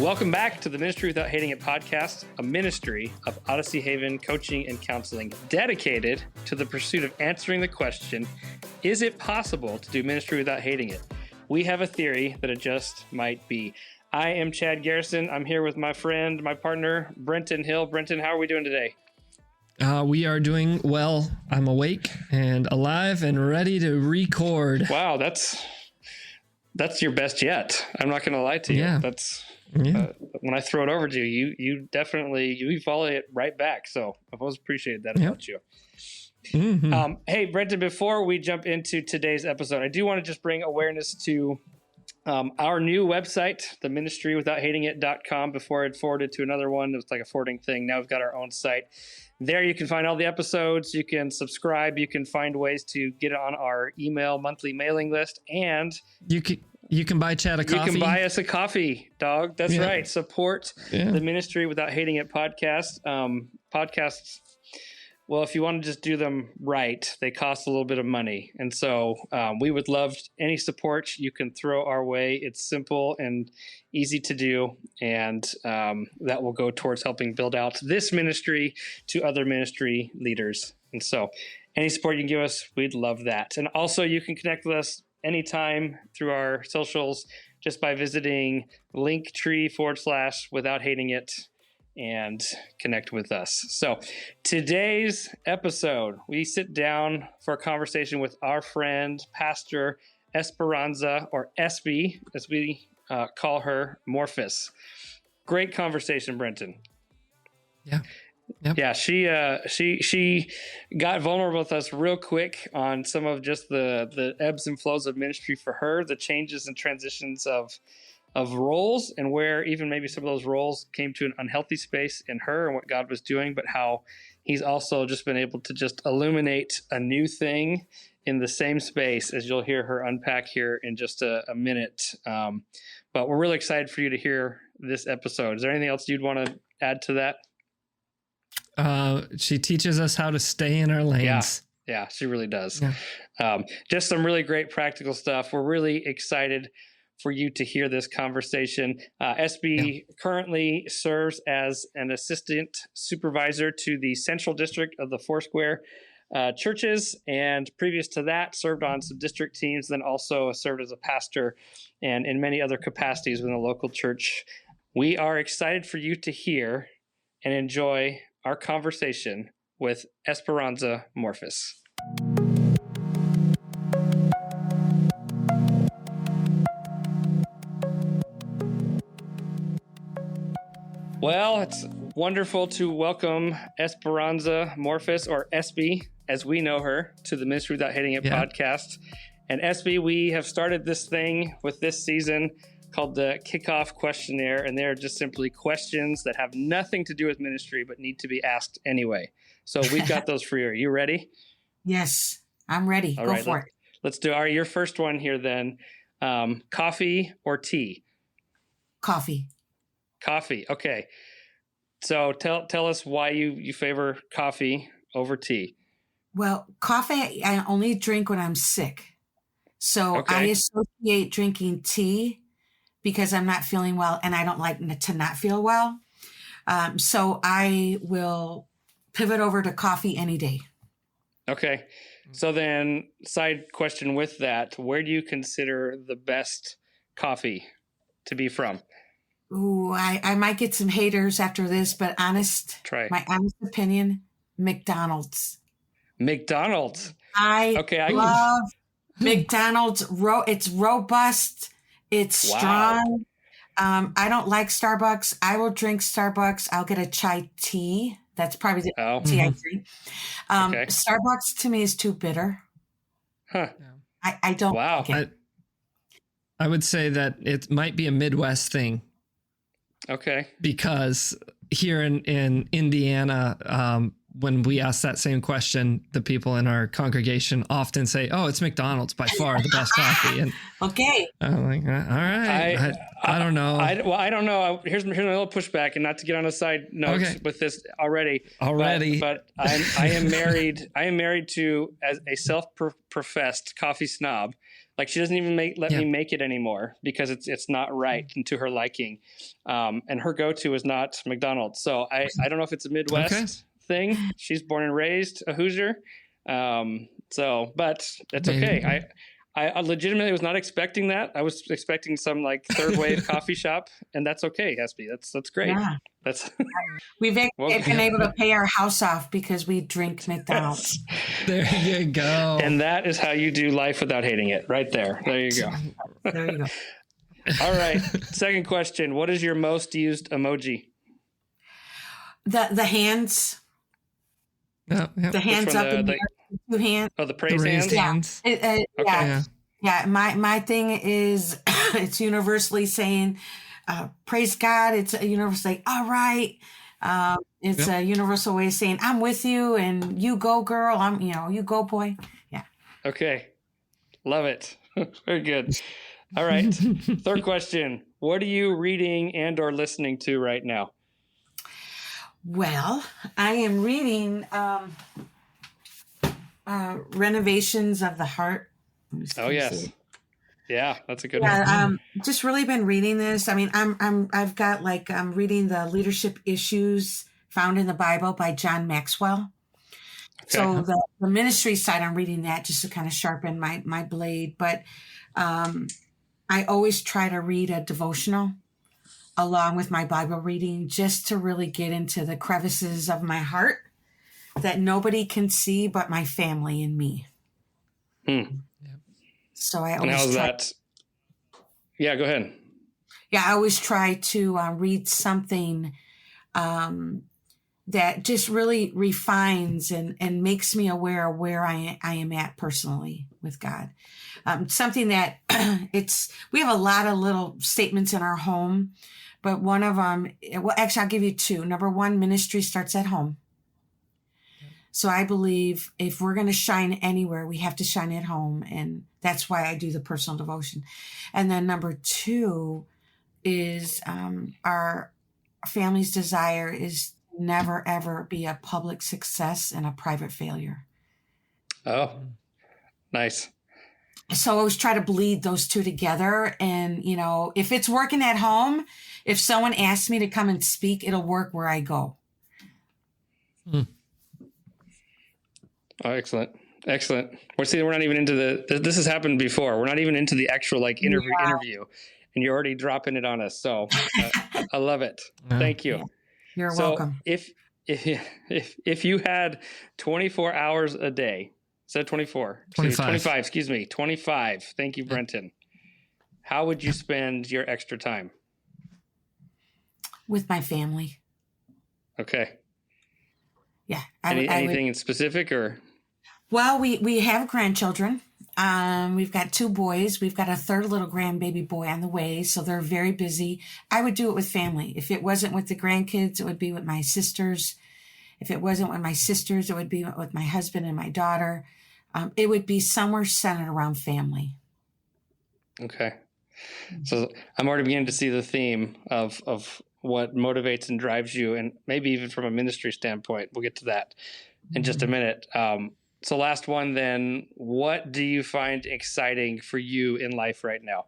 Welcome back to the Ministry Without Hating It podcast, a ministry of Odyssey Haven coaching and counseling dedicated to the pursuit of answering the question, is it possible to do ministry without hating it? We have a theory that it just might be. I am Chad Garrison. I'm here with my friend, my partner, Brenton Hill. Brenton, how are we doing today? We are doing well. I'm awake and alive and ready to record. Wow, that's your best yet. I'm not going to lie to you. Yeah. When I throw it over to you, you follow it right back. So I've always appreciated that about you. Mm-hmm. Hey, Brenton, before we jump into today's episode, I do want to just bring awareness to our new website, theministrywithouthatingit.com. Before I'd forwarded to another one, it was like a forwarding thing. Now we've got our own site. There you can find all the episodes. You can subscribe. You can find ways to get on our monthly mailing list. And you can buy Chad a coffee. You can buy us a coffee, dog. That's right. Support the Ministry Without Hating It podcast. Podcasts, well, if you want to just do them right, they cost a little bit of money. And so we would love any support you can throw our way. It's simple and easy to do. And that will go towards helping build out this ministry to other ministry leaders. And so any support you can give us, we'd love that. And also you can connect with us anytime through our socials just by visiting linktree/without hating it and connect with us. So today's episode, we sit down for a conversation with our friend, Pastor Esperanza, or Espy, as we call her, Morphis. Great conversation, Brenton. Yeah. Yep. Yeah, she got vulnerable with us real quick on some of just the ebbs and flows of ministry for her, the changes and transitions of roles, and where even maybe some of those roles came to an unhealthy space in her and what God was doing, but how he's also just been able to just illuminate a new thing in the same space, as you'll hear her unpack here in just a minute. But we're really excited for you to hear this episode. Is there anything else you'd want to add to that? She teaches us how to stay in our lanes. Yeah, she really does. Yeah. Just some really great practical stuff. We're really excited for you to hear this conversation. SB currently serves as an assistant supervisor to the Central District of the Foursquare churches, and previous to that served on some district teams, then also served as a pastor and in many other capacities within the local church. We are excited for you to hear and enjoy our conversation with Esperanza Morphis. Well, it's wonderful to welcome Esperanza Morphis, or Espy, as we know her, to the Ministry Without Hating It podcast. And Espy, we have started this thing with this season called the Kickoff Questionnaire, and they're just simply questions that have nothing to do with ministry but need to be asked anyway. So we've got those for you. Are you ready? Yes, I'm ready. Go for it. Let's do your first one here then. Coffee or tea? Coffee. Coffee. Okay. So tell us why you favor coffee over tea. Well, coffee I only drink when I'm sick. So I associate drinking tea because I'm not feeling well and I don't like to not feel well. So I will pivot over to coffee any day. Okay. So then side question with that, where do you consider the best coffee to be from? Ooh, I might get some haters after this, but my honest opinion, McDonald's. McDonald's. I love McDonald's. It's robust. It's strong. I don't like Starbucks. I will drink Starbucks. I'll get a chai tea. That's probably the tea I drink. Starbucks to me is too bitter. Huh. I don't like it. I would say that it might be a Midwest thing. Okay. Because here in Indiana, when we ask that same question, the people in our congregation often say, "Oh, it's McDonald's by far the best coffee." And okay, I'm like, all right, I don't know. I don't know. Here's my little pushback, and not to get on a side note with this already. But I am married. I am married to as a self-professed coffee snob. Like she doesn't even let me make it anymore because it's not right and to her liking. And her go-to is not McDonald's. So I don't know if it's a Midwest thing. She's born and raised a Hoosier. But that's okay. I legitimately was not expecting that. I was expecting some like third wave coffee shop, and that's okay, Hesby. That's great. Yeah. We've been able to pay our house off because we drink McDonald's. There you go. And that is how you do life without hating it. Right there. There you go. There you go. All right. Second question. What is your most used emoji? The hands. The hands up in the air. 2 hands. Oh, the praise hands? Okay. Yeah. My thing is it's universally saying, praise God. It's a universal like, all right. It's a universal way of saying, I'm with you and you go girl. You go boy. Yeah. Okay. Love it. Very good. All right. Third question. What are you reading and or listening to right now? Well, I am reading Renovations of the Heart. Oh yes, yeah, that's a good one. Just really been reading this. I mean, I'm reading the leadership issues found in the Bible by John Maxwell. Okay. So the ministry side, I'm reading that just to kind of sharpen my blade. But I always try to read a devotional along with my Bible reading, just to really get into the crevices of my heart that nobody can see but my family and me. So I always how's that? Yeah, go ahead. Yeah, I always try to read something that just really refines and makes me aware of where I am at personally with God. Something that we have a lot of little statements in our home, but one of them, well, actually, I'll give you 2. Number 1, ministry starts at home. So I believe if we're going to shine anywhere, we have to shine at home. And that's why I do the personal devotion. And then number 2 is our family's desire is never, ever be a public success and a private failure. Oh, nice. So I always try to bleed those 2 together. And, if it's working at home, if someone asks me to come and speak, it'll work where I go. Oh, excellent. We're not even into this has happened before. We're not even into the actual interview, and you're already dropping it on us. So I love it. Thank you. You're welcome. If you had 24 hours a day, so 25, excuse me, 25. Thank you, Brenton. How would you spend your extra time? With my family. Okay. Yeah. Anything in specific or? Well, we have grandchildren. We've got 2 boys. We've got a 3rd little grandbaby boy on the way. So they're very busy. I would do it with family. If it wasn't with the grandkids, it would be with my sisters. If it wasn't with my sisters, it would be with my husband and my daughter. It would be somewhere centered around family. Okay. So I'm already beginning to see the theme of what motivates and drives you, and maybe even from a ministry standpoint. We'll get to that in just a minute. So last one then, what do you find exciting for you in life right now?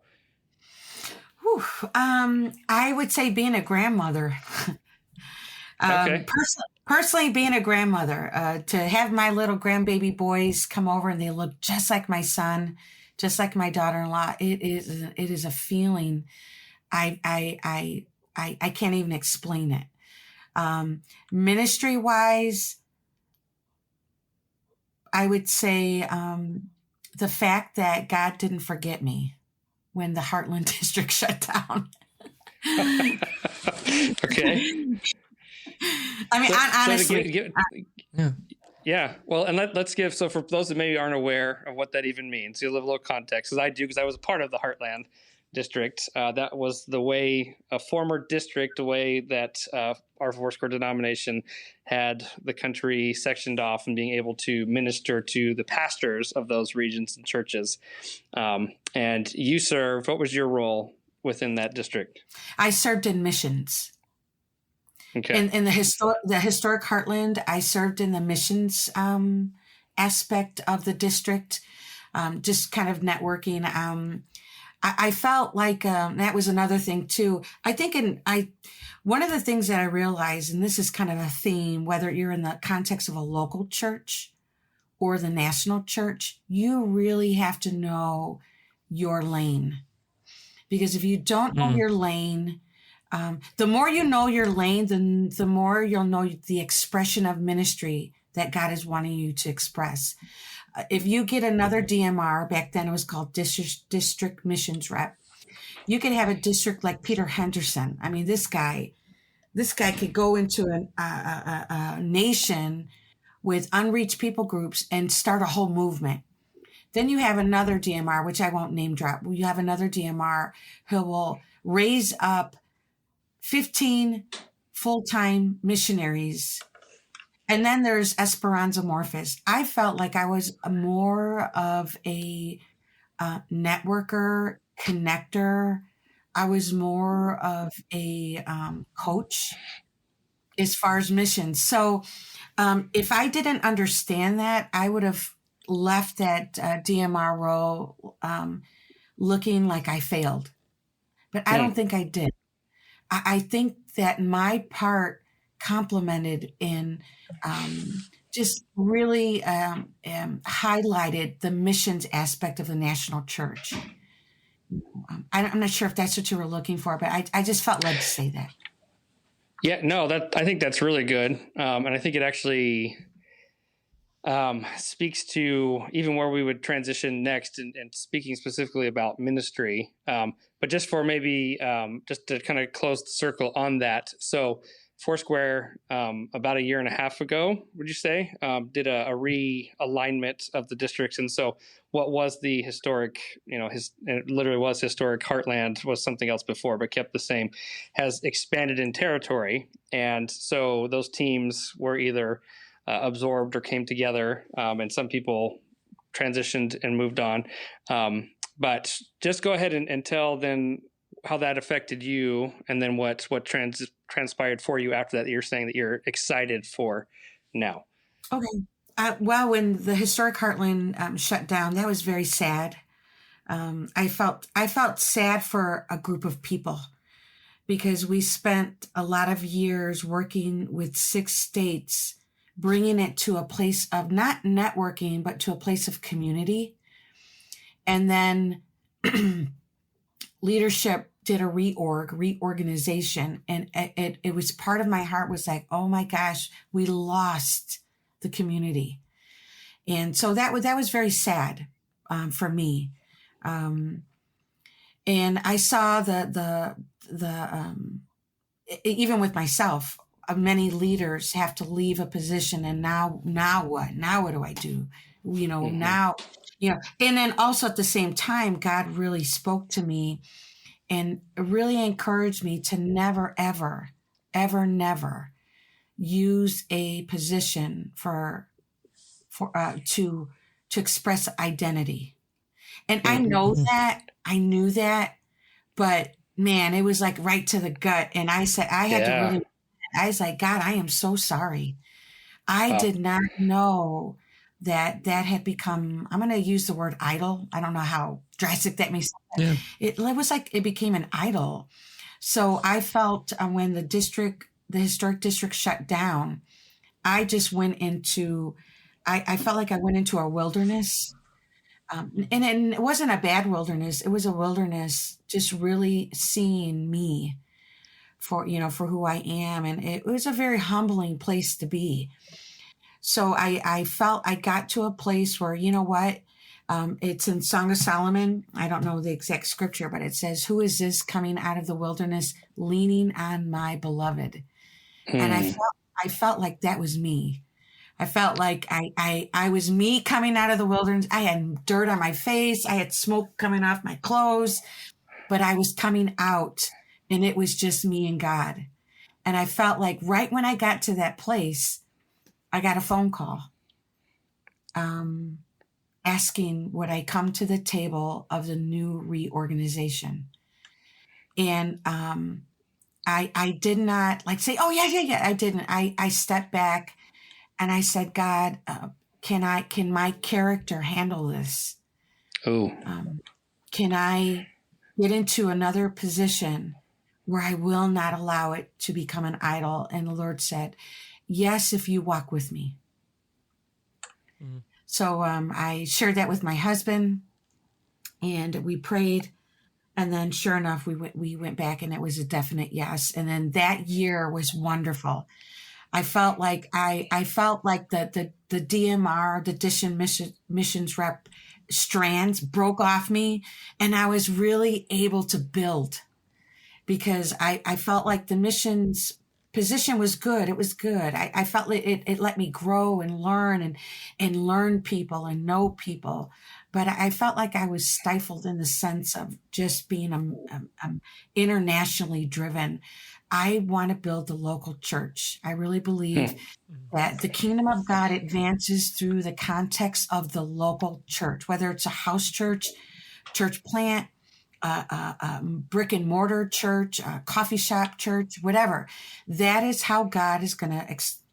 I would say being a grandmother. Okay. Personally, being a grandmother, to have my little grandbaby boys come over and they look just like my son, just like my daughter-in-law. It is a feeling. I can't even explain it. Ministry-wise, I would say the fact that God didn't forget me when the Heartland District shut down. Okay. I mean, honestly. Yeah. Well, and let's give, so for those that maybe aren't aware of what that even means, you'll have a little context, because I was a part of the Heartland District. That was a former district, the way that our Foursquare denomination had the country sectioned off and being able to minister to the pastors of those regions and churches. And you served, what was your role within that district? I served in missions. Okay. In the historic Heartland, I served in the missions aspect of the district. just kind of networking. I felt like that was another thing too. I think one of the things that I realized, and this is kind of a theme, whether you're in the context of a local church or the national church, you really have to know your lane. Because if you don't know your lane, the more you know your lane, the more you'll know the expression of ministry that God is wanting you to express. If you get another DMR, back then it was called district missions rep, you could have a district like Peter Henderson. I mean, this guy could go into a nation with unreached people groups and start a whole movement. Then you have another DMR, which I won't name drop. You have another DMR who will raise up 15 full-time missionaries. And then there's Esperanza Morphis. I felt like I was more of a networker, connector. I was more of a coach as far as missions. So if I didn't understand that, I would have left that DMR role looking like I failed. But I don't think I did. I think that my part complemented and just really highlighted the missions aspect of the national church. I'm not sure if that's what you were looking for, but I just felt led to say that. Yeah, no, I think that's really good. And I think it actually speaks to even where we would transition next and speaking specifically about ministry. But just for maybe just to kind of close the circle on that. So Foursquare, about a year and a half ago, would you say, did a realignment of the districts. And so what was the historic, it literally was historic Heartland, was something else before, but kept the same, has expanded in territory. And so those teams were either absorbed or came together, and some people transitioned and moved on. But just go ahead and tell then how that affected you, and then what transpired for you after that. You're saying that you're excited for now. Okay. Well, when the historic Heartland shut down, that was very sad. I felt sad for a group of people because we spent a lot of years working with 6 states, bringing it to a place of not networking, but to a place of community. And then leadership did a reorganization. And it was part of my heart was like, oh my gosh, we lost the community. And so that was very sad for me. And I saw the even with myself, many leaders have to leave a position, and now what? Now what do I do? Now, and then also at the same time, God really spoke to me and really encouraged me to never, ever, ever, never use a position to express identity. And I know that, I knew that, but man, it was like right to the gut. And I said, I was like, God, I am so sorry. I did not know that had become, I'm going to use the word idol. I don't know how drastic that may sound. Yeah. It was like it became an idol. So I felt when the historic district shut down, I just went into, I felt like I went into a wilderness. And it wasn't a bad wilderness. It was a wilderness just really seeing me for who I am. And it was a very humbling place to be. So I felt I got to a place where, you know what? It's in Song of Solomon. I don't know the exact scripture, but it says, who is this coming out of the wilderness, leaning on my beloved? And I felt like that was me. I felt like I was me coming out of the wilderness. I had dirt on my face. I had smoke coming off my clothes, but I was coming out and it was just me and God. And I felt like right when I got to that place, I got a phone call asking would I come to the table of the new reorganization. And I did not say, oh yeah. I didn't. I stepped back and I said, God, can my character handle this? Oh, can I get into another position where I will not allow it to become an idol? And the Lord said, yes, if you walk with me. Mm-hmm. So I shared that with my husband, and we prayed. And then sure enough, we went back, and it was a definite yes. And then that year was wonderful. I felt like the DMR, the Dition missions rep strands broke off me, and I was really able to build, because I felt like the missions position was good. It was good. I felt it let me grow and learn and learn people and know people. But I felt like I was stifled in the sense of just being internationally driven. I want to build the local church. I really believe that the kingdom of God advances through the context of the local church, whether it's a house church, church plant, brick and mortar church, coffee shop church, whatever. That is how God is going to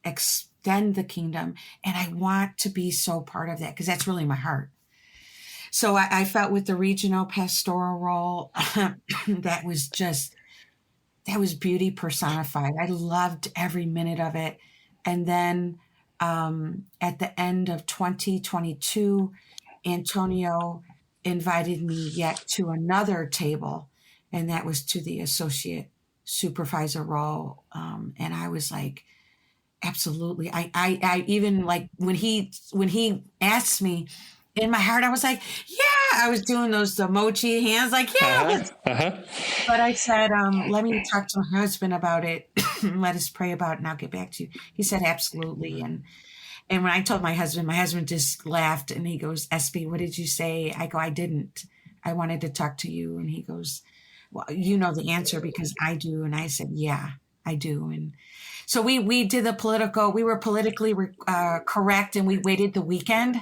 extend the kingdom. And I want to be so part of that, because that's really my heart. So I felt with the regional pastoral role, that was beauty personified. I loved every minute of it. And then at the end of 2022, Antonio invited me yet to another table, and that was to the associate supervisor role. And I was like, absolutely. I even like when he asked me, in my heart, I was like, yeah, I was doing those emoji hands, like, yeah. But I said, let me talk to my husband about it. Let us pray about it, and I'll get back to you. He said, absolutely. And when I told my husband just laughed, and he goes, Espy, what did you say? I go, I didn't. I wanted to talk to you. And he goes, well, you know the answer because I do. And I said, yeah, I do. And so we did we were politically correct, and we waited the weekend.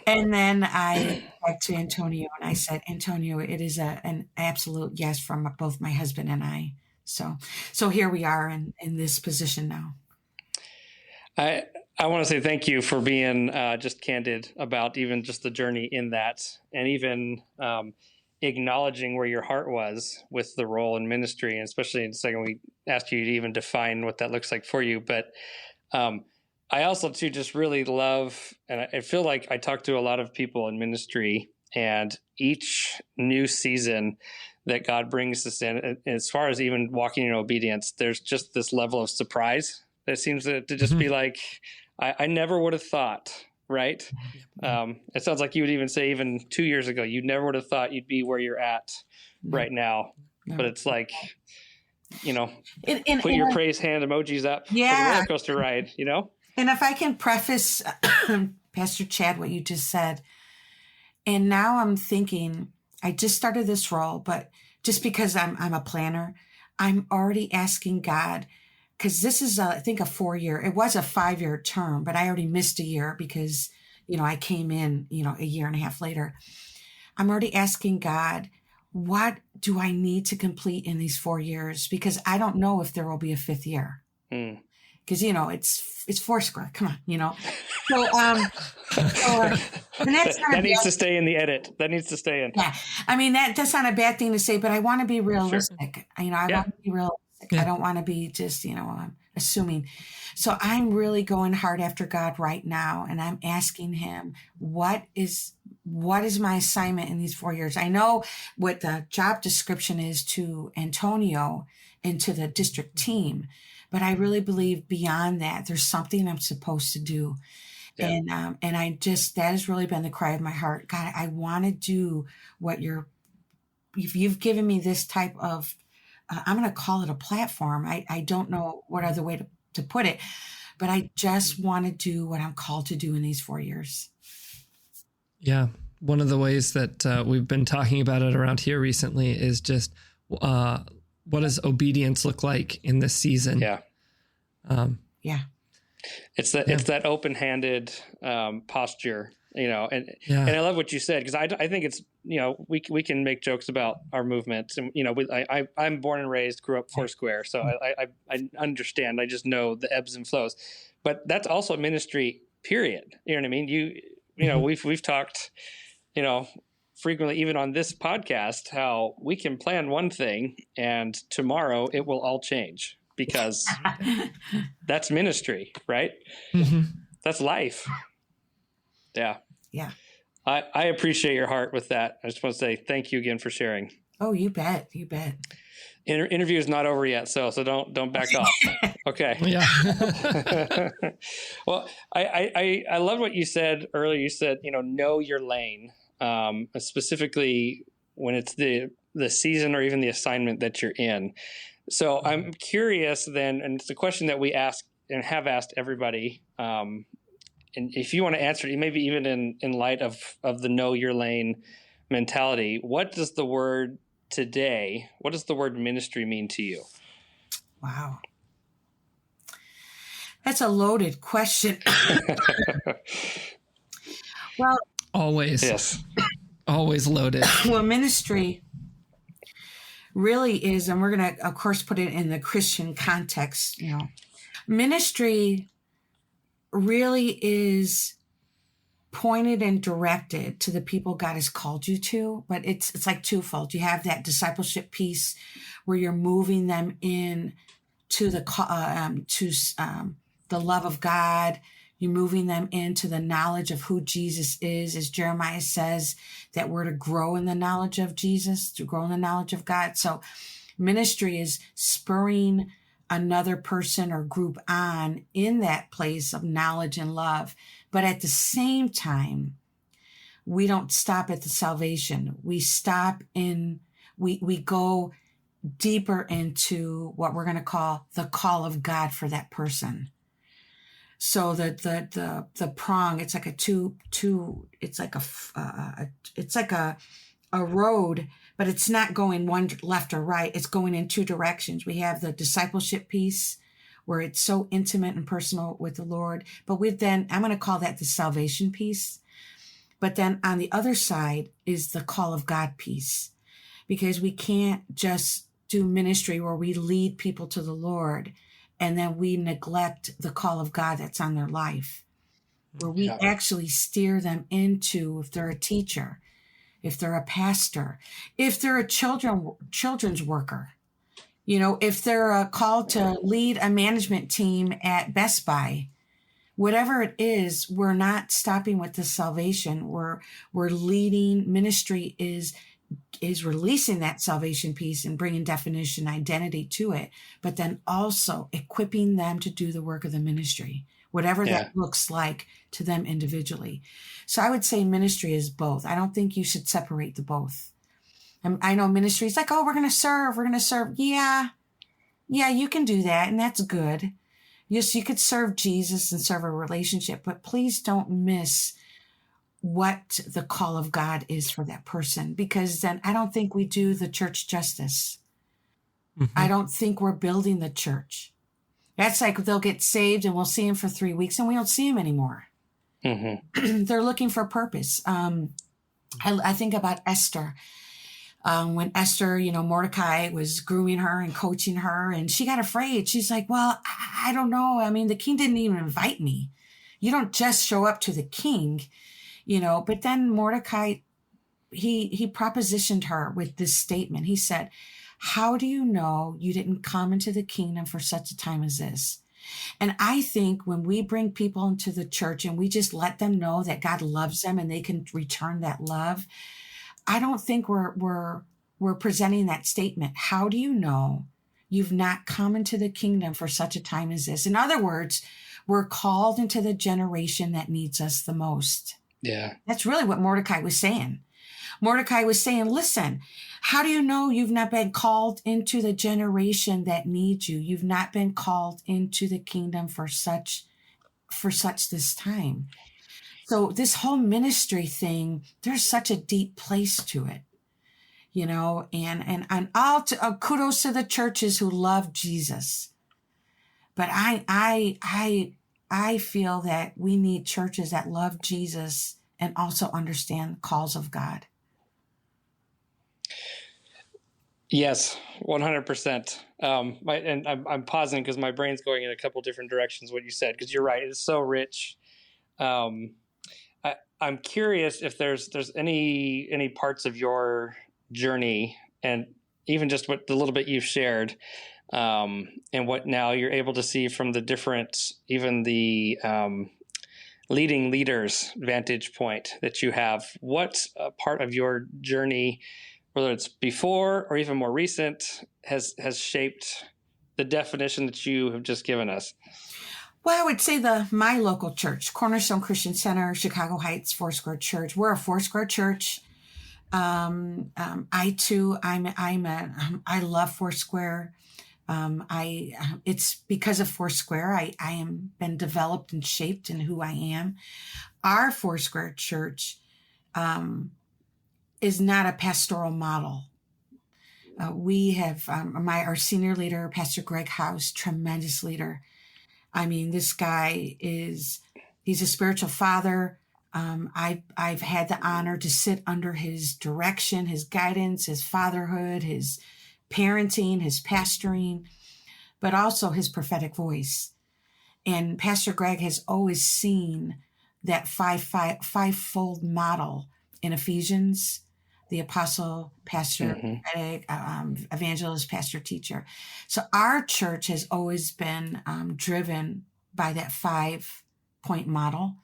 And then I talked to Antonio, and I said, Antonio, it is an absolute yes from both my husband and I. So here we are in this position now. I want to say thank you for being just candid about even just the journey in that, and even acknowledging where your heart was with the role in ministry, and especially in a second we asked you to even define what that looks like for you. But I also too just really love, and I feel like I talk to a lot of people in ministry, and each new season that God brings us in, as far as even walking in obedience, there's just this level of surprise that seems to just be like, I never would have thought, right? It sounds like you would even say even 2 years ago, you never would have thought you'd be where you're at right now. But it's like, put your praise hand emojis up for the roller coaster ride, And if I can preface, Pastor Chad, what you just said, and now I'm thinking, I just started this role, but just because I'm a planner, I'm already asking God, because this is, I think, a 4-year, it was a 5-year term, but I already missed a year because, I came in, a year and a half later. I'm already asking God, what do I need to complete in these 4 years? Because I don't know if there will be a 5th year. Because, it's Foursquare. Come on, So, and that's that needs to stay in the edit. That needs to stay in. Yeah. I mean, that's not a bad thing to say, but I want to be realistic. Sure. I want to be realistic. Yeah. I don't want to be just, assuming. So I'm really going hard after God right now. And I'm asking him, what is my assignment in these 4 years? I know what the job description is to Antonio and to the district team, but I really believe beyond that, there's something I'm supposed to do. Yeah. And that has really been the cry of my heart. God, I want to do what if you've given me this type of, I'm going to call it a platform. I don't know what other way to put it, but I just want to do what I'm called to do in these 4 years. Yeah. One of the ways that we've been talking about it around here recently is just what does obedience look like in this season? Yeah. Yeah. It's that open-handed posture, and I love what you said, because I think it's, we can make jokes about our movement, and I'm born and raised, grew up Foursquare, so I understand. I just know the ebbs and flows, but that's also ministry. Period. You know what I mean? we've talked, frequently, even on this podcast, how we can plan one thing and tomorrow it will all change because that's ministry, right? Mm-hmm. That's life. Yeah. Yeah. I appreciate your heart with that. I just want to say thank you again for sharing. Oh, you bet. You bet. Interview is not over yet, so don't back off. Okay. Yeah. Well, I love what you said earlier. You said, know your lane, specifically when it's the season or even the assignment that you're in. So I'm curious then, and it's a question that we ask and have asked everybody. And if you want to answer it, maybe even in light of the know your lane mentality, what does the word ministry mean to you? Wow. That's a loaded question. Well, always. Yes. Always loaded. Well, ministry really is, and we're going to, of course, put it in the Christian context, ministry really is pointed and directed to the people God has called you to, but it's like twofold. You have that discipleship piece where you're moving them in to the love of God. You're moving them into the knowledge of who Jesus is, as Jeremiah says, that we're to grow in the knowledge of Jesus, to grow in the knowledge of God. So ministry is spurring another person or group on in that place of knowledge and love. But at the same time, we don't stop at the salvation. We go deeper into what we're going to call the call of God for that person. So the prong, it's like it's like a road, but it's not going one left or right. It's going in two directions. We have the discipleship piece where it's so intimate and personal with the Lord. But I'm going to call that the salvation piece. But then on the other side is the call of God piece, because we can't just do ministry where we lead people to the Lord and then we neglect the call of God that's on their life, where we actually steer them into, if they're a teacher, if they're a pastor, if they're a children's worker, if they're called to lead a management team at Best Buy, whatever it is, we're not stopping with the salvation. We're leading. Ministry is releasing that salvation piece and bringing definition, identity to it, but then also equipping them to do the work of the ministry, whatever that looks like to them individually. So I would say ministry is both. I don't think you should separate the both. I know ministry is like, we're going to serve. Yeah, you can do that. And that's good. Yes, you could serve Jesus and serve a relationship, but please don't miss what the call of God is for that person, because then I don't think we do the church justice. Mm-hmm. I don't think we're building the church. That's like they'll get saved and we'll see them for 3 weeks and we don't see them anymore. Mm-hmm. They're looking for purpose. I think about Esther. When Esther, Mordecai was grooming her and coaching her, and she got afraid. She's like, well, I don't know. I mean, the king didn't even invite me. You don't just show up to the king, but then Mordecai, he propositioned her with this statement. He said, how do you know you didn't come into the kingdom for such a time as this? And I think when we bring people into the church and we just let them know that God loves them and they can return that love, I don't think we're presenting that statement. How do you know you've not come into the kingdom for such a time as this? In other words, we're called into the generation that needs us the most. Yeah. That's really what Mordecai was saying. Mordecai was saying, listen, how do you know you've not been called into the generation that needs you? You've not been called into the kingdom for such this time. So this whole ministry thing, there's such a deep place to it, and all kudos to the churches who love Jesus. But I feel that we need churches that love Jesus and also understand calls of God. Yes, 100%. And I'm pausing because my brain's going in a couple different directions. What you said, because you're right, it's so rich. I'm curious if there's any parts of your journey, and even just what the little bit you've shared, and what now you're able to see from the different, even the leading leaders' vantage point that you have. What part of your journey, whether it's before or even more recent, has shaped the definition that you have just given us? Well, I would say my local church, Cornerstone Christian Center, Chicago Heights Foursquare Church. We're a Foursquare church. I too, I love Foursquare. It's because of Foursquare, I am been developed and shaped in who I am. Our Foursquare church, is not a pastoral model. We have, our senior leader, Pastor Greg Howse, tremendous leader. I mean, this guy he's a spiritual father. I've had the honor to sit under his direction, his guidance, his fatherhood, his parenting, his pastoring, but also his prophetic voice. And Pastor Greg has always seen that fivefold model in Ephesians: the apostle, pastor, prophetic, evangelist, pastor, teacher. So our church has always been driven by that 5-point model.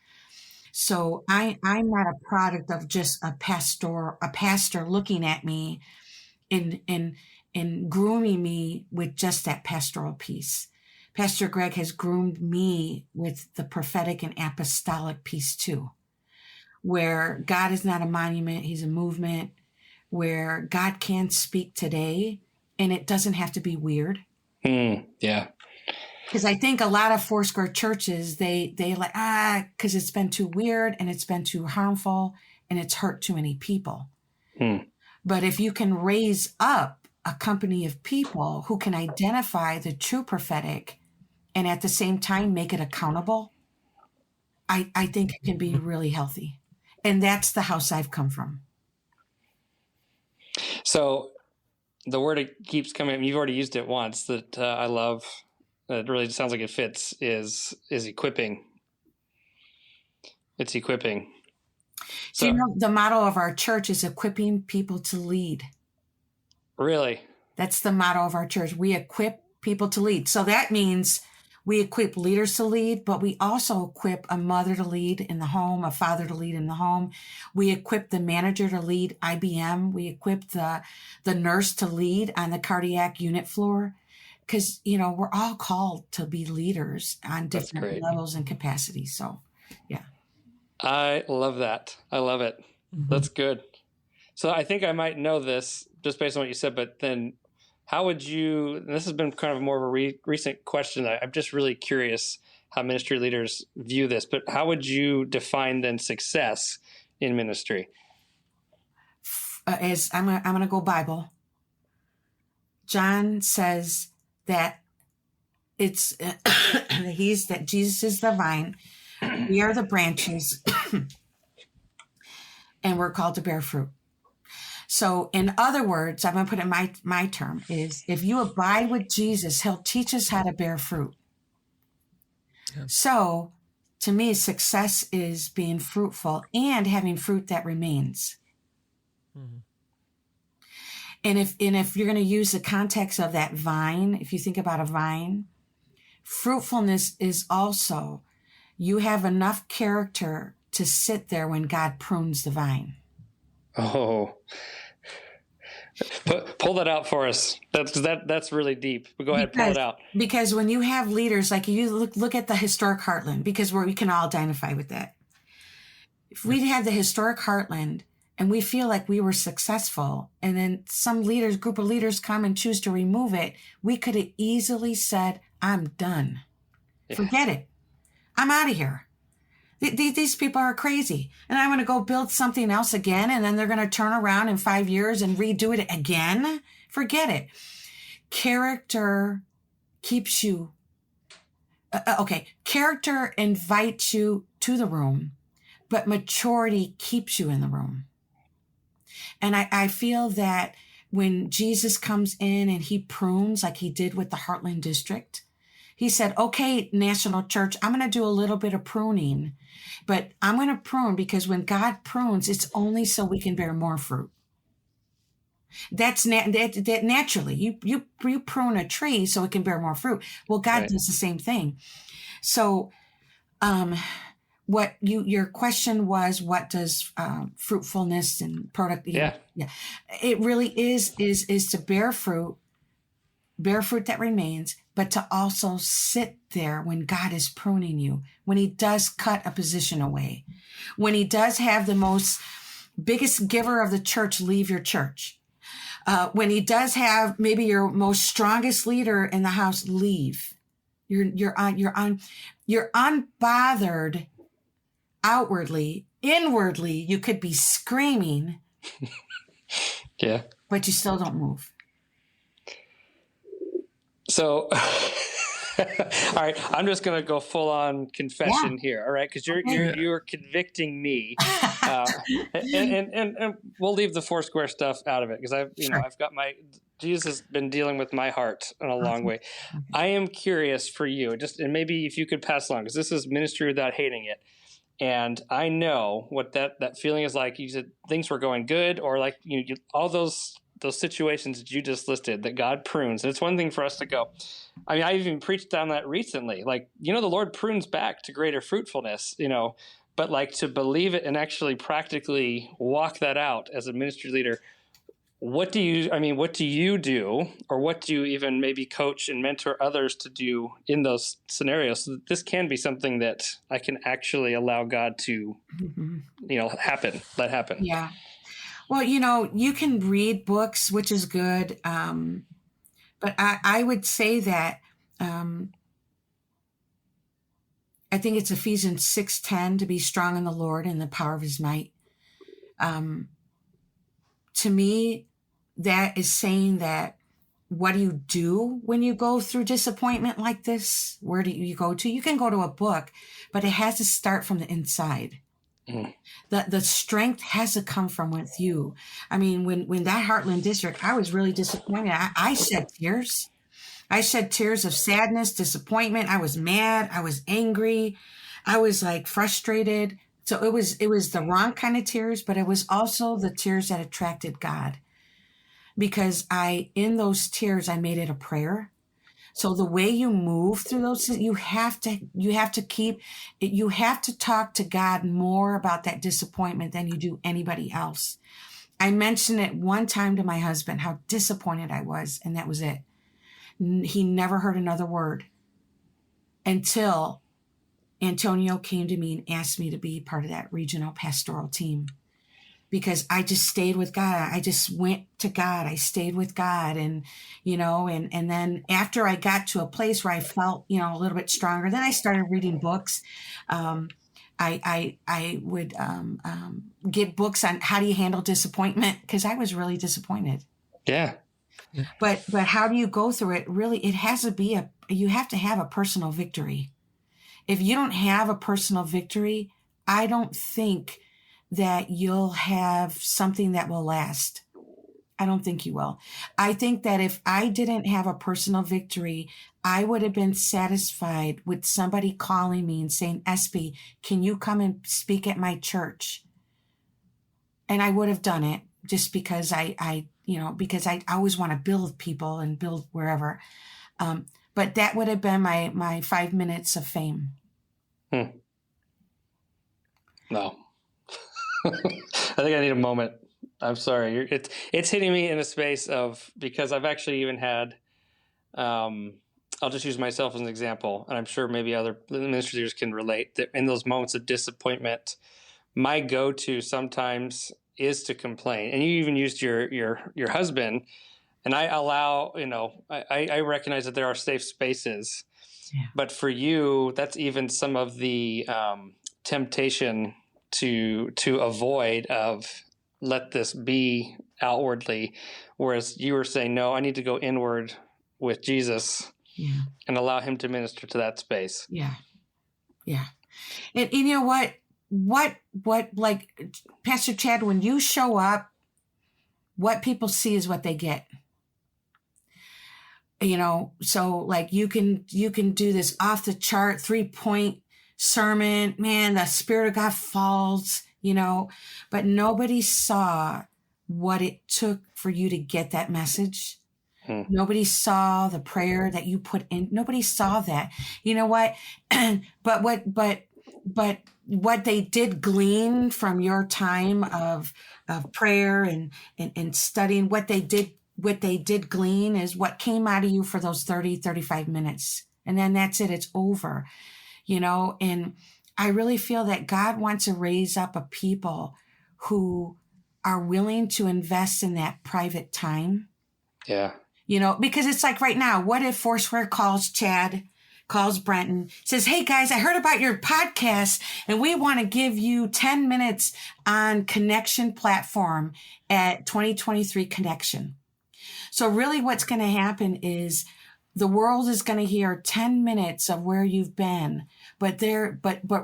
So I'm not a product of just a pastor looking at me and grooming me with just that pastoral piece. Pastor Greg has groomed me with the prophetic and apostolic piece too, where God is not a monument, he's a movement, where God can speak today and it doesn't have to be weird. Yeah. Because I think a lot of Foursquare churches, they like, because it's been too weird and it's been too harmful and it's hurt too many people. But if you can raise up a company of people who can identify the true prophetic and at the same time make it accountable, I think it can be really healthy. And that's the house I've come from. So the word it keeps coming, you've already used it once, that I love, it really sounds like it fits, is equipping. It's equipping. So, do you know the motto of our church is equipping people to lead? Really? That's the motto of our church. We equip people to lead. So that means we equip leaders to lead, but we also equip a mother to lead in the home, a father to lead in the home. We equip the manager to lead IBM. We equip the nurse to lead on the cardiac unit floor. Because, we're all called to be leaders on different levels and capacities. So, yeah. I love that. I love it. That's good. So I think I might know this just based on what you said, but then how would you, and this has been kind of more of a recent question. I'm just really curious how ministry leaders view this, but how would you define then success in ministry? As I'm going to go Bible. John says that it's that Jesus is the vine, we are the branches, and we're called to bear fruit. So in other words, I'm going to put it my term is, if you abide with Jesus, he'll teach us how to bear fruit. Yeah. So to me, success is being fruitful and having fruit that remains. Mm-hmm. And if you're going to use the context of that vine, if you think about a vine, fruitfulness is also, you have enough character to sit there when God prunes the vine. Oh, pull that out for us. That's really deep. But go ahead, pull it out. Because when you have leaders, like you look at the historic heartland, because we can all identify with that. If we had the historic heartland, and we feel like we were successful, and then some group of leaders come and choose to remove it, we could have easily said, I'm done. Yeah. Forget it. I'm out of here. These people are crazy. And I'm going to go build something else again, and then they're going to turn around in 5 years and redo it again. Forget it. Character keeps you... Character invites you to the room, but maturity keeps you in the room. And I feel that when Jesus comes in and he prunes, like he did with the Heartland District, He said, okay, National Church, I'm going to do a little bit of pruning, but I'm going to prune because when God prunes, it's only so we can bear more fruit. That's that naturally. You prune a tree so it can bear more fruit. Well, God does the same thing. So, what your question was, what does fruitfulness and product? Yeah, it really is to bear fruit that remains, but to also sit there when God is pruning you, when he does cut a position away, when he does have the biggest giver of the church leave your church, when he does have maybe your most strongest leader in the house leave, you're unbothered outwardly. Inwardly, you could be screaming, but you still don't move. So, all right, I'm just going to go full on confession here. All right. Cause you're convicting me, and we'll leave the Foursquare stuff out of it. Cause I've got Jesus has been dealing with my heart in a long way. I am curious for you and maybe if you could pass along, cause this is ministry without hating it. And I know what that feeling is like. You said things were going good, or like, all those situations that you just listed that God prunes. And it's one thing for us to go, I mean, I even preached on that recently. Like, the Lord prunes back to greater fruitfulness, but like to believe it and actually practically walk that out as a ministry leader. What do you do, or what do you even maybe coach and mentor others to do in those scenarios so that this can be something that I can actually allow God to, let happen? Yeah. Well, you can read books, which is good. But I would say that I think it's Ephesians 6:10 to be strong in the Lord and the power of his might. To me, that is saying that what do you do when you go through disappointment like this? Where do you go to? You can go to a book, but it has to start from the inside. The strength has to come from with you. I mean, when that Heartland district, I was really disappointed. I shed tears. I shed tears of sadness, disappointment. I was mad. I was angry. I was like frustrated. So it was the wrong kind of tears, but it was also the tears that attracted God, because in those tears, I made it a prayer. So the way you move through those, you have to talk to God more about that disappointment than you do anybody else. I mentioned it one time to my husband, how disappointed I was, and that was it. He never heard another word until Antonio came to me and asked me to be part of that regional pastoral team. Because I just stayed with God. I just went to God. I stayed with God. And, and then after I got to a place where I felt, a little bit stronger, then I started reading books. I would get books on how do you handle disappointment, because I was really disappointed. Yeah. But how do you go through it? Really, it has to be you have to have a personal victory. If you don't have a personal victory, I don't think that you'll have something that will last. I don't think you will. I think that if I didn't have a personal victory, I would have been satisfied with somebody calling me and saying, Espy, can you come and speak at my church? And I would have done it just because I always want to build people and build wherever. But that would have been my 5 minutes of fame. No. I think I need a moment. I'm sorry. It's hitting me in a space of, because I've actually even had, I'll just use myself as an example, and I'm sure maybe other ministry leaders can relate, that in those moments of disappointment, my go-to sometimes is to complain. And you even used your husband, and I allow, I recognize that there are safe spaces, but for you, that's even some of the temptation to avoid of let this be outwardly, whereas you were saying, no, I need to go inward with Jesus and allow him to minister to that space. Yeah. And you know what, like Pastor Chad, when you show up, what people see is what they get. So like you can do this off the chart 3-point sermon, man, the Spirit of God falls, but nobody saw what it took for you to get that message. Nobody saw the prayer that you put in. Nobody saw that. You know what? but what they did glean from your time of prayer and studying, what they did glean is what came out of you for those 30, 35 minutes. And then that's it. It's over, and I really feel that God wants to raise up a people who are willing to invest in that private time. Yeah. Because it's like right now, what if Foursquare calls Chad, calls Brenton, says, hey guys, I heard about your podcast and we want to give you 10 minutes on Connection platform at 2023 Connection. So really what's going to happen is the world is going to hear 10 minutes of where you've been, but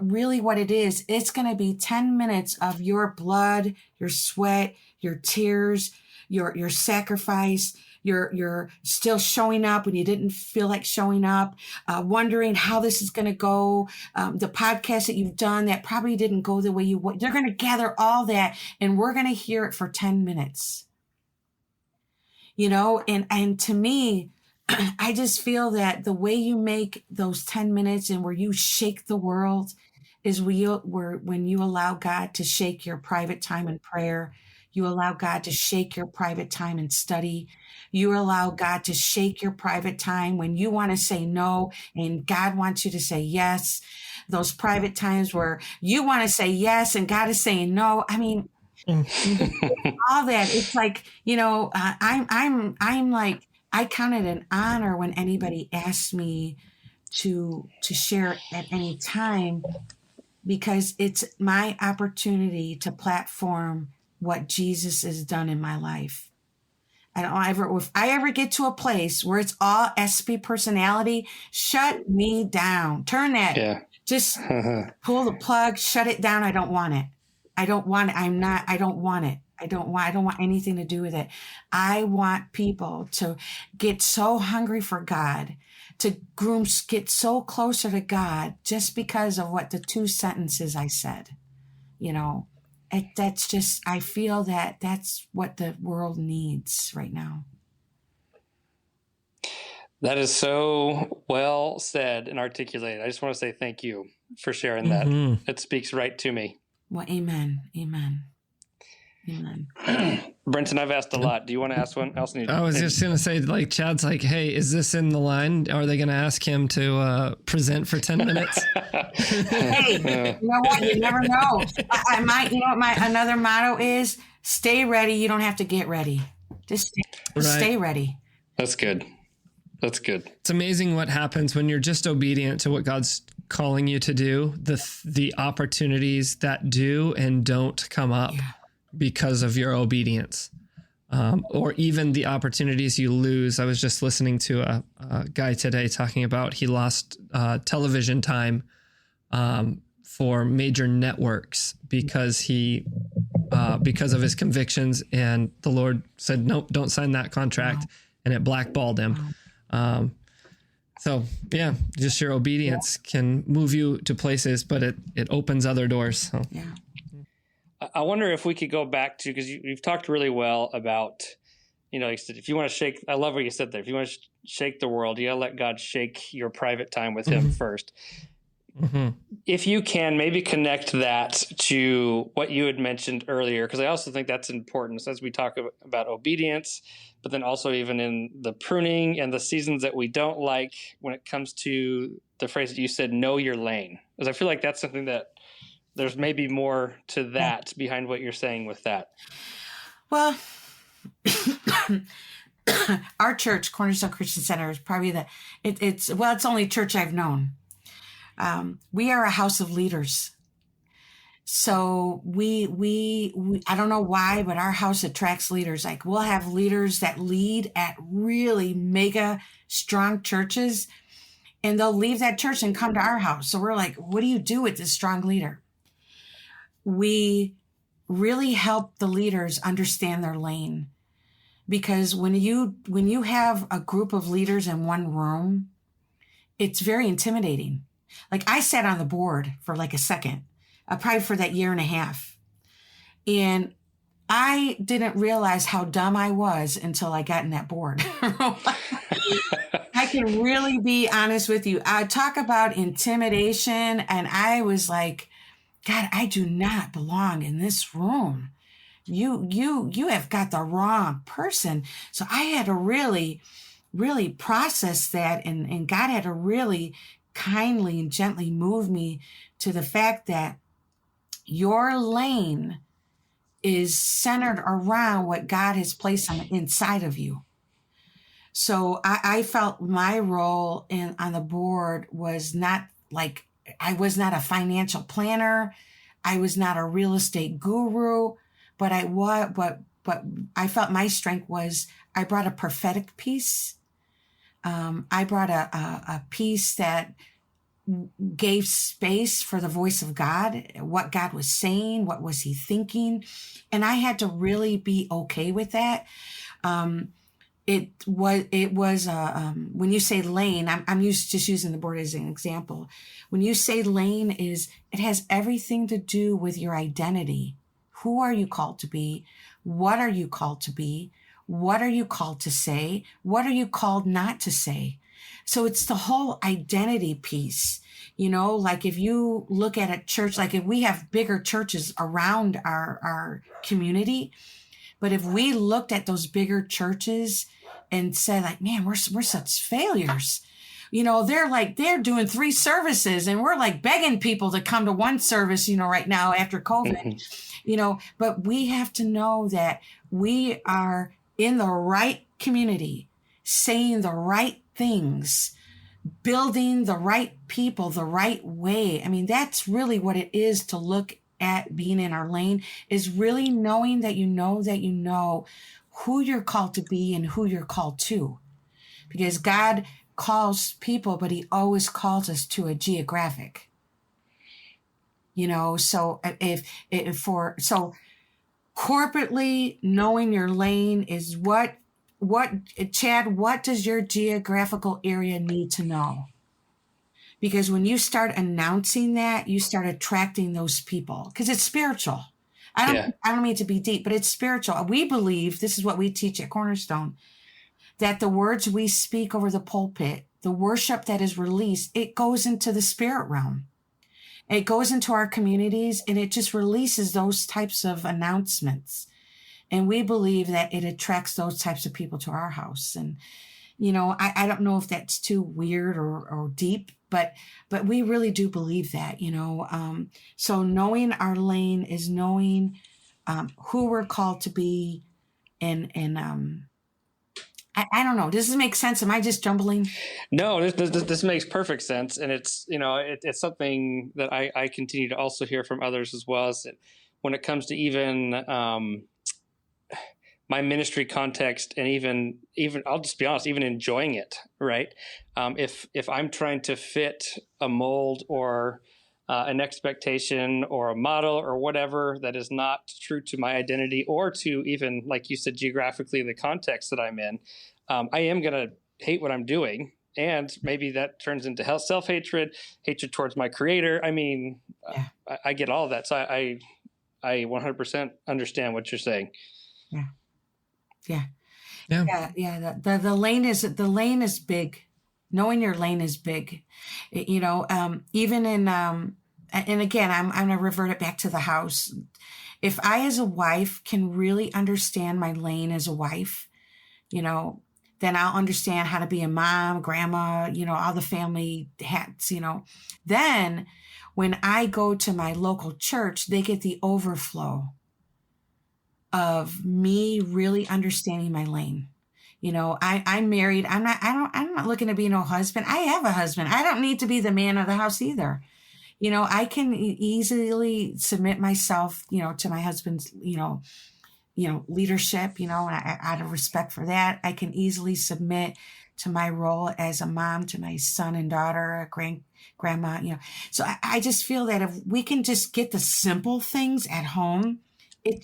really what it is, it's going to be 10 minutes of your blood, your sweat, your tears, your sacrifice. You're still showing up when you didn't feel like showing up, wondering how this is going to go. The podcast that you've done that probably didn't go the way you want. They're going to gather all that and we're going to hear it for 10 minutes. And to me, I just feel that the way you make those 10 minutes and where you shake the world is when you allow God to shake your private time in prayer. You allow God to shake your private time in study. You allow God to shake your private time when you want to say no and God wants you to say yes. Those private times where you want to say yes and God is saying no. I mean, all that. It's like, I'm like, I count it an honor when anybody asks me to share at any time, because it's my opportunity to platform what Jesus has done in my life. If I ever get to a place where it's all SP personality, shut me down. Turn that. Yeah. Just pull the plug, shut it down. I don't want it. I don't want it. I don't want it. I don't want anything to do with it. I want people to get so hungry for God, to get so closer to God just because of what the 2 sentences I said, That's just, I feel that that's what the world needs right now. That is so well said and articulated. I just want to say thank you for sharing that. It speaks right to me. Well, amen. Amen. Brenton, I've asked a lot. Do you want to ask one else? I was just going to say, like, Chad's like, hey, is this in the line? Are they going to ask him to present for 10 minutes? Hey, you know what? You never know. My another motto is stay ready. You don't have to get ready. Just stay ready. That's good. It's amazing what happens when you're just obedient to what God's calling you to do. The opportunities that do and don't come up because of your obedience, or even the opportunities you lose. I was just listening to a guy today talking about he lost television time for major networks because of his convictions, and the Lord said, nope, don't sign that contract, and it blackballed him. So yeah, just your obedience can move you to places, but it opens other doors. So. Yeah. I wonder if we could go back to, because you've talked really well about, like you said, if you want to shake, I love what you said there. If you want to shake the world, you got to let God shake your private time with him first. If you can, maybe connect that to what you had mentioned earlier, because I also think that's important as we talk about obedience, but then also even in the pruning and the seasons that we don't like when it comes to the phrase that you said, know your lane. Because I feel like that's something that there's maybe more to that behind what you're saying with that. Well, our church, Cornerstone Christian Center, is probably it's the only church I've known. We are a house of leaders. So we I don't know why, but our house attracts leaders. Like, we'll have leaders that lead at really mega strong churches, and they'll leave that church and come to our house. So we're like, what do you do with this strong leader? We really help the leaders understand their lane. because when you have a group of leaders in one room, it's very intimidating. Like I sat on the board for like a second, probably for that year and a half. And I didn't realize how dumb I was until I got in that board. I can really be honest with you. I talk about intimidation, and I was like, God, I do not belong in this room. You have got the wrong person. So I had to really, really process that, and God had to really kindly and gently move me to the fact that your lane is centered around what God has placed on the inside of you. So I felt my role on the board was not like, I was not a financial planner. I was not a real estate guru, but I felt my strength was I brought a prophetic piece. I brought a piece that gave space for the voice of God, what God was saying, what was he thinking. And I had to really be okay with that. It was when you say lane, I'm just using the board as an example. When you say lane, it has everything to do with your identity. Who are you called to be? What are you called to be? What are you called to say? What are you called not to say? So it's the whole identity piece. You know, like if you look at a church, like if we have bigger churches around our community, but if we looked at those bigger churches and said like, man, we're such failures. You know, they're doing 3 services and we're like begging people to come to one service, you know, right now after COVID, you know, but we have to know that we are in the right community, saying the right things, building the right people the right way. I mean, that's really what it is to look at being in our lane, is really knowing that you know who you're called to be and who you're called to. Because God calls people, but he always calls us to a geographic. You know, so so corporately knowing your lane is what Chad, what does your geographical area need to know? Because when you start announcing that, you start attracting those people, because it's spiritual. I don't mean to be deep, but it's spiritual. We believe, this is what we teach at Cornerstone, that the words we speak over the pulpit, the worship that is released, it goes into the spirit realm. It goes into our communities and it just releases those types of announcements. And we believe that it attracts those types of people to our house. And, you know, I don't know if that's too weird or deep, but we really do believe that, you know. So knowing our lane is knowing who we're called to be. And I don't know. Does this make sense? Am I just jumbling? No, this makes perfect sense. And it's, you know, it's something that I continue to also hear from others as well, is that when it comes to even my ministry context, and even I'll just be honest, even enjoying it, right? If I'm trying to fit a mold or an expectation or a model or whatever that is not true to my identity, or to even, like you said, geographically the context that I'm in, I am going to hate what I'm doing. And maybe that turns into self-hatred, hatred towards my creator. I mean, I get all of that. So I 100% understand what you're saying. Yeah. The lane is big. Knowing your lane is big. You know, even in, and again, I'm going to revert it back to the house. If I, as a wife, can really understand my lane as a wife, you know, then I'll understand how to be a mom, grandma, you know, all the family hats, you know. Then when I go to my local church, they get the overflow of me really understanding my lane. You know, I'm married. I'm not looking to be no husband. I have a husband. I don't need to be the man of the house either. You know, I can easily submit myself, you know, to my husband's, you know, leadership, you know, and out of respect for that, I can easily submit to my role as a mom to my son and daughter, grandma, you know. So I just feel that if we can just get the simple things at home, it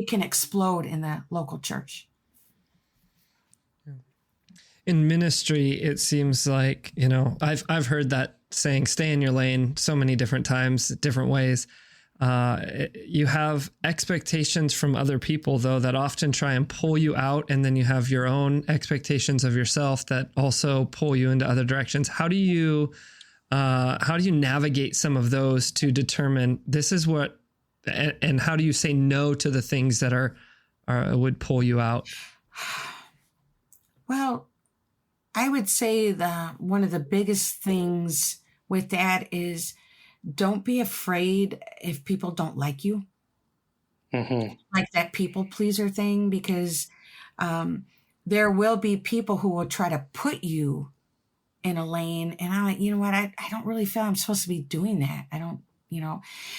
can explode in the local church. in ministry, it seems like, I've heard that saying, stay in your lane, so many different times, different ways. You have expectations from other people, though, that often try and pull you out. And then you have your own expectations of yourself that also pull you into other directions. How do you navigate some of those to determine this is what, and how do you say no to the things that would pull you out? Well, I would say one of the biggest things with that is don't be afraid if people don't like you. Mm-hmm. Like that people pleaser thing, because there will be people who will try to put you in a lane. And I'm like, you know what? I don't really feel I'm supposed to be doing that. I don't,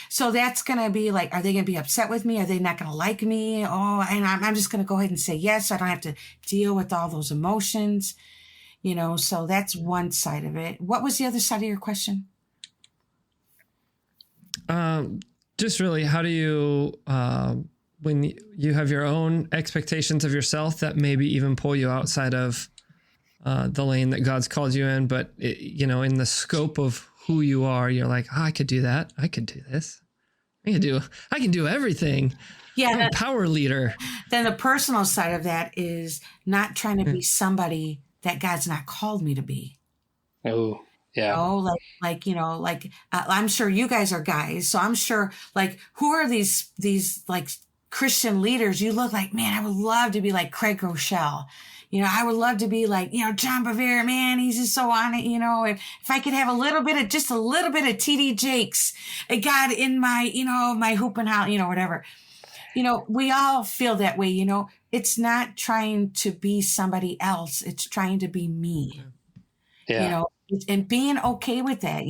so that's going to be like, are they going to be upset with me? Are they not going to like me? Oh, and I'm just going to go ahead and say yes. So I don't have to deal with all those emotions, so that's one side of it. What was the other side of your question? Just really, how do you, when you have your own expectations of yourself that maybe even pull you outside of the lane that God's called you in, but in the scope of who you are, you're like, I could do that. I could do this. I can do everything. Yeah. I'm a power leader. Then the personal side of that is not trying to be somebody that God's not called me to be. Oh, yeah. I'm sure you guys are guys. So I'm sure, who are these like Christian leaders? You look like, man, I would love to be like Craig Rochelle. I would love to be like, John Bevere, man, he's just so on it. If I could have just a little bit of TD Jakes, God in my, my hoop and howl, whatever. We all feel that way. It's not trying to be somebody else. It's trying to be me. Yeah. And being okay with that,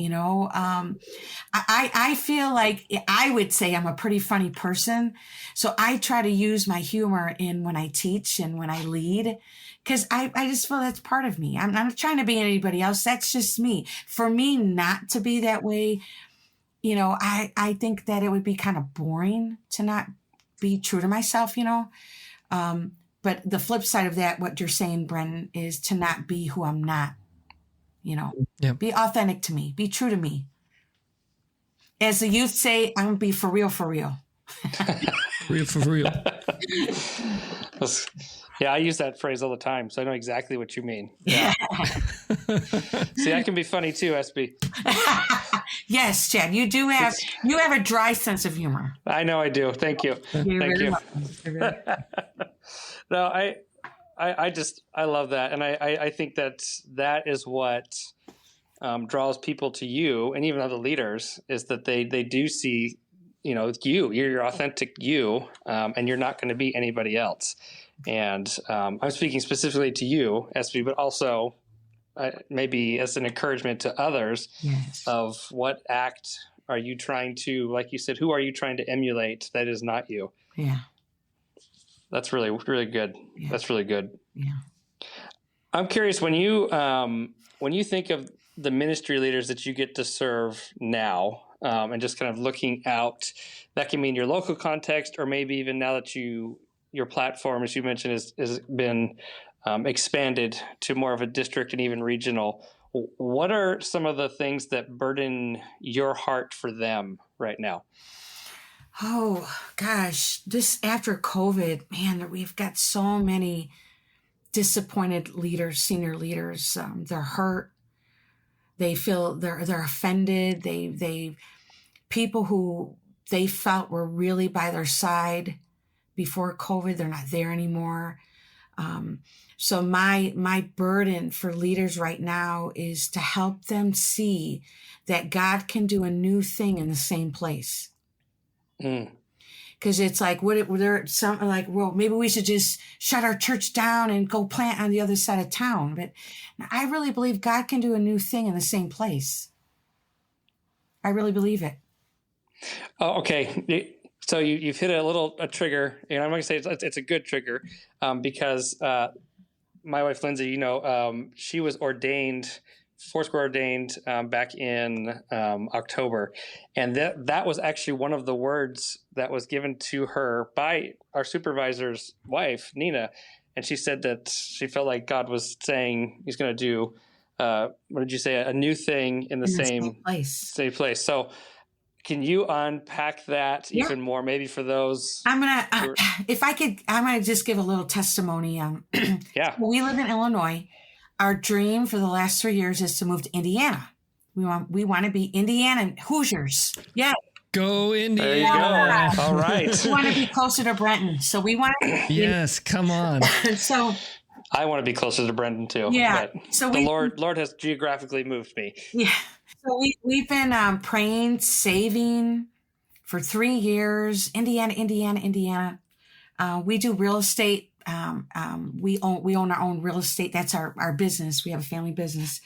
I feel like I would say I'm a pretty funny person. So I try to use my humor when I teach and when I lead, because I just feel that's part of me. I'm not trying to be anybody else. That's just me. For me not to be that way, I think that it would be kind of boring to not be true to myself, but the flip side of that, what you're saying, Brennan, is to not be who I'm not. Be authentic to me, be true to me. As the youth say, I'm going to be for real, for real. For real. Yeah, I use that phrase all the time, so I know exactly what you mean. Yeah. See, I can be funny too, SB. Yes, Chad, you have a dry sense of humor. I know I do. Thank you. Thank you. No, I love that. And I think that is what draws people to you, and even other leaders, is that they do see, you're your authentic you, and you're not going to be anybody else. And I'm speaking specifically to you, SB, but also maybe as an encouragement to others. Yes. Of what act are you trying to, like you said, who are you trying to emulate that is not you? Yeah. That's really, really good. Yeah. That's really good. Yeah. I'm curious, when you think of the ministry leaders that you get to serve now, and just kind of looking out, that can mean your local context, or maybe even now that your platform, as you mentioned, has been expanded to more of a district and even regional. What are some of the things that burden your heart for them right now? Oh, gosh. This after COVID, man, we've got so many disappointed leaders, senior leaders. They're hurt. They feel they're offended. They people who they felt were really by their side before COVID, they're not there anymore. So my burden for leaders right now is to help them see that God can do a new thing in the same place. Because it's like, well, maybe we should just shut our church down and go plant on the other side of town. But I really believe God can do a new thing in the same place. I really believe it. Oh, okay. So you've hit a trigger, and I'm going to say it's a good trigger, because my wife Lindsay, she was Foursquare ordained back in October, and that was actually one of the words that was given to her by our supervisor's wife, Nina, And she said that she felt like God was saying he's going to do, what did you say? A new thing in the same place. So can you unpack that even more, maybe for those? I'm going to just give a little testimony. Yeah. We live in Illinois. Our dream for the last 3 years is to move to Indiana. We want to be Indiana Hoosiers. Yeah. Go Indiana. There you go. All right. We want to be closer to Brenton. So we want to. Yes, come on. So I want to be closer to Brenton too. Yeah. So the Lord has geographically moved me. Yeah. So we've been praying, saving for 3 years. Indiana. We do real estate. We own our own real estate. That's our business. We have a family business.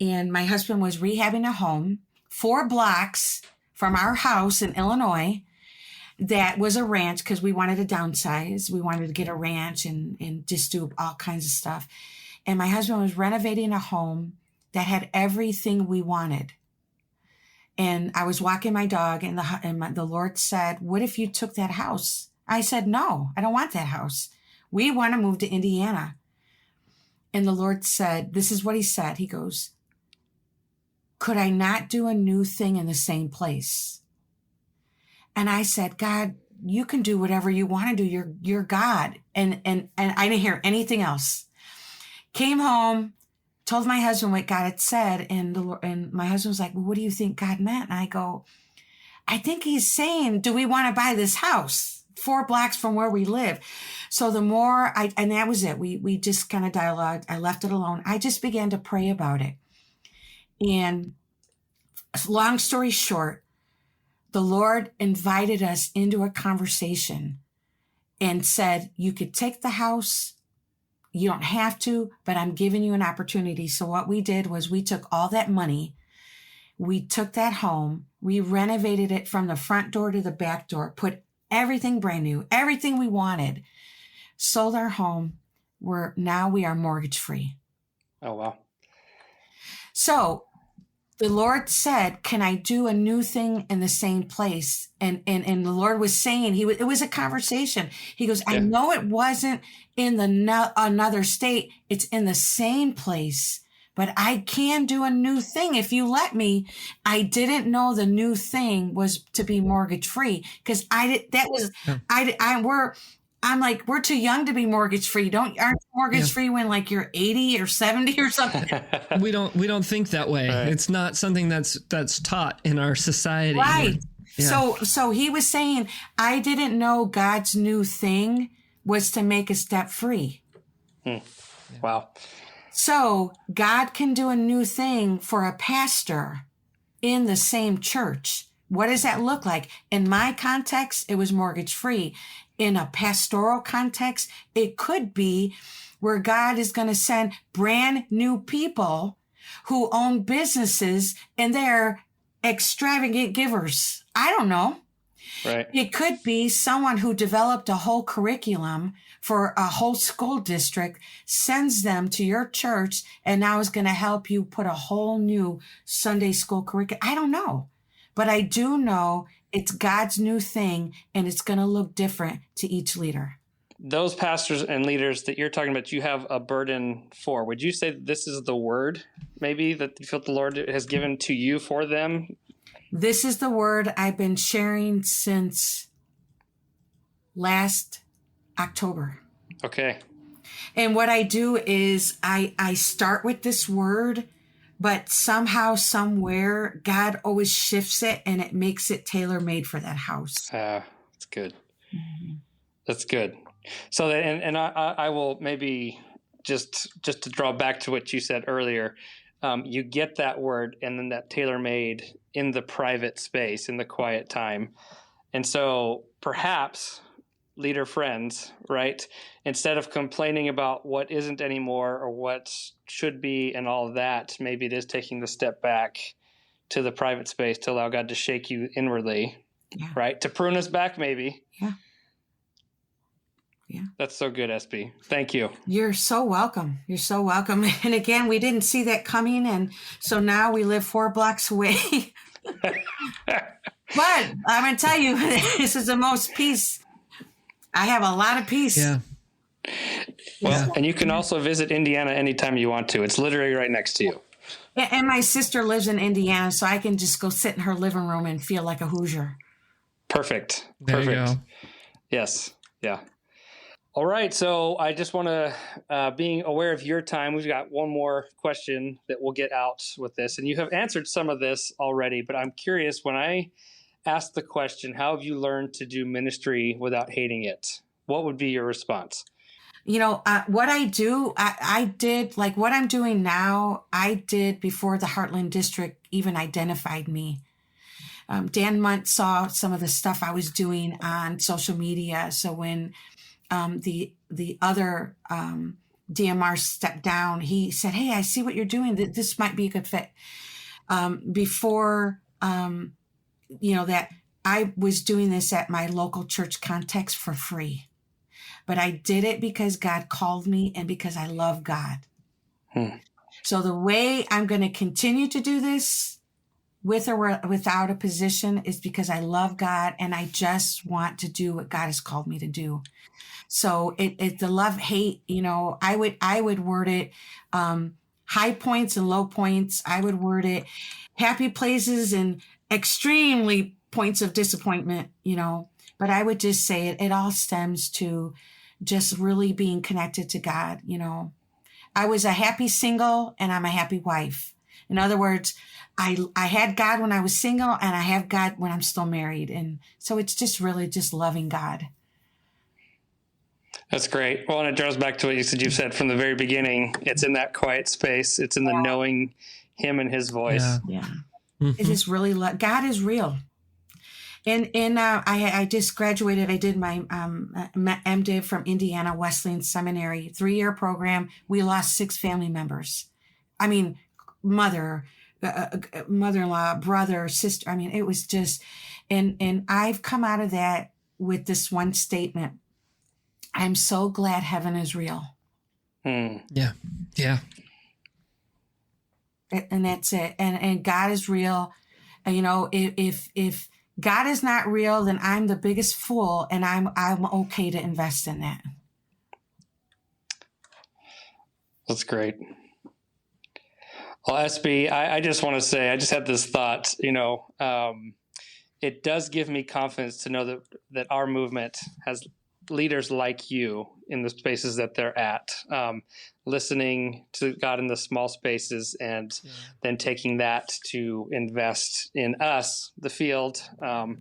And my husband was rehabbing a home 4 blocks from our house in Illinois. That was a ranch because we wanted to downsize. We wanted to get a ranch and just do all kinds of stuff. And my husband was renovating a home that had everything we wanted. And I was walking my dog and the Lord said, what if you took that house? I said, no, I don't want that house. We want to move to Indiana. And the Lord said, this is what he said. He goes, could I not do a new thing in the same place? And I said, God, you can do whatever you want to do. You're God. And I didn't hear anything else. Came home, told my husband what God had said. And my husband was like, well, what do you think God meant? And I go, I think he's saying, do we want to buy this house 4 blocks from where we live? So the more and that was it. We just kind of dialogued. I left it alone. I just began to pray about it. And long story short, the Lord invited us into a conversation and said, you could take the house. You don't have to, but I'm giving you an opportunity. So what we did was we took all that money. We took that home. We renovated it from the front door to the back door, put everything brand new, everything we wanted, sold our home. Now we are mortgage free. Oh, wow. So the Lord said, can I do a new thing in the same place? And the Lord was saying, it was a conversation. He goes, I know it wasn't in another state. It's in the same place, but I can do a new thing if you let me. I didn't know the new thing was to be mortgage free because I'm like, we're too young to be mortgage free. Aren't you mortgage free when like you're 80 or 70 or something? We don't think that way. Right. It's not something that's taught in our society. Right. Yeah. So he was saying, I didn't know God's new thing was to make us debt free. Wow. So God can do a new thing for a pastor in the same church. What does that look like? In my context, it was mortgage free. In a pastoral context, it could be where God is going to send brand new people who own businesses and they're extravagant givers. I don't know. Right. It could be someone who developed a whole curriculum for a whole school district, sends them to your church, and now is going to help you put a whole new Sunday school curriculum. I don't know. But I do know it's God's new thing, and it's going to look different to each leader. Those pastors and leaders that you're talking about, you have a burden for. Would you say that this is the word, maybe, that you feel the Lord has given to you for them? This is the word I've been sharing since last October. Okay. And what I do is I start with this word, but somehow, somewhere, God always shifts it and it makes it tailor-made for that house. That's good. Mm-hmm. That's good. So, and I will maybe just to draw back to what you said earlier, you get that word and then that tailor-made in the private space, in the quiet time. And so perhaps leader friends, right? Instead of complaining about what isn't anymore or what should be and all of that, maybe it is taking the step back to the private space to allow God to shake you inwardly, right? To prune us back, maybe. Yeah. Yeah. That's so good, SB. Thank you. You're so welcome. You're so welcome. And again, we didn't see that coming. And so now we live 4 blocks away. But I'm going to tell you, this is the most peace. I have a lot of peace. Yeah. Well, and you can also visit Indiana anytime you want to. It's literally right next to you. And my sister lives in Indiana, so I can just go sit in her living room and feel like a Hoosier. Perfect. There you go. Yes. Yeah. All right. So I just want to, being aware of your time, we've got one more question that we'll get out with this. And you have answered some of this already, but I'm curious, when I asked the question, how have you learned to do ministry without hating it? What would be your response? What I do, I did, like what I'm doing now, I did before the Heartland District even identified me. Dan Munt saw some of the stuff I was doing on social media. So when the other DMR stepped down, he said, "Hey, I see what you're doing. This might be a good fit." Before, that I was doing this at my local church context for free. But I did it because God called me and because I love God. So the way I'm going to continue to do this with or without a position is because I love God and I just want to do what God has called me to do. So the love hate, I would word it high points and low points. I would word it happy places and extremely points of disappointment, but I would just say it all stems to just really being connected to God. I was a happy single and I'm a happy wife. In other words, I had God when I was single and I have God when I'm still married. And so it's just really just loving God. That's great. Well, and it draws back to what you've said from the very beginning. It's in that quiet space. It's in the knowing him and his voice. Yeah. Mm-hmm. It is really, God is real. And I just graduated. I did my MDiv from Indiana Wesleyan Seminary, 3-year program. We lost 6 family members. I mean, mother-in-law, brother, sister. I mean, it was just, and I've come out of that with this one statement. I'm so glad heaven is real. Yeah. Yeah. And that's it. And God is real. And, if God is not real, then I'm the biggest fool, and I'm okay to invest in that. That's great. Well, SB, I just want to say, I just had this thought, it does give me confidence to know that our movement has leaders like you in the spaces that they're at, listening to God in the small spaces and then taking that to invest in us, the field. I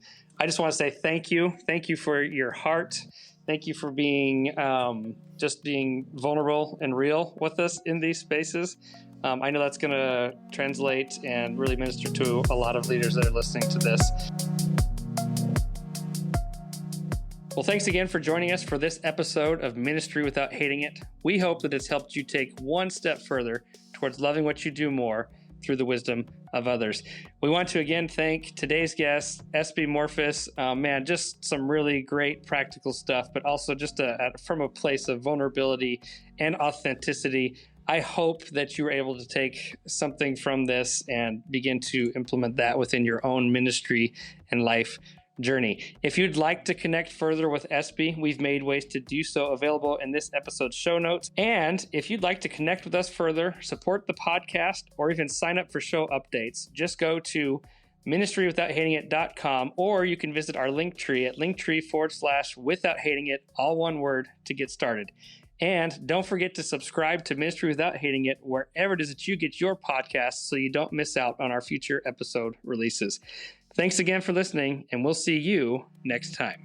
just want to say thank you. Thank you for your heart. Thank you for being vulnerable and real with us in these spaces. I know that's going to translate and really minister to a lot of leaders that are listening to this. Well, thanks again for joining us for this episode of Ministry Without Hating It. We hope that it's helped you take one step further towards loving what you do more through the wisdom of others. We want to again thank today's guest, Esperanza Morphis. Just some really great practical stuff, but also just from a place of vulnerability and authenticity. I hope that you were able to take something from this and begin to implement that within your own ministry and life journey. If you'd like to connect further with SB, we've made ways to do so available in this episode's show notes. And if you'd like to connect with us further, support the podcast, or even sign up for show updates, just go to ministrywithouthatingit.com, or you can visit our link tree at linktree/withouthatingit, all one word, to get started. And don't forget to subscribe to Ministry Without Hating It wherever it is that you get your podcasts so you don't miss out on our future episode releases. Thanks again for listening, and we'll see you next time.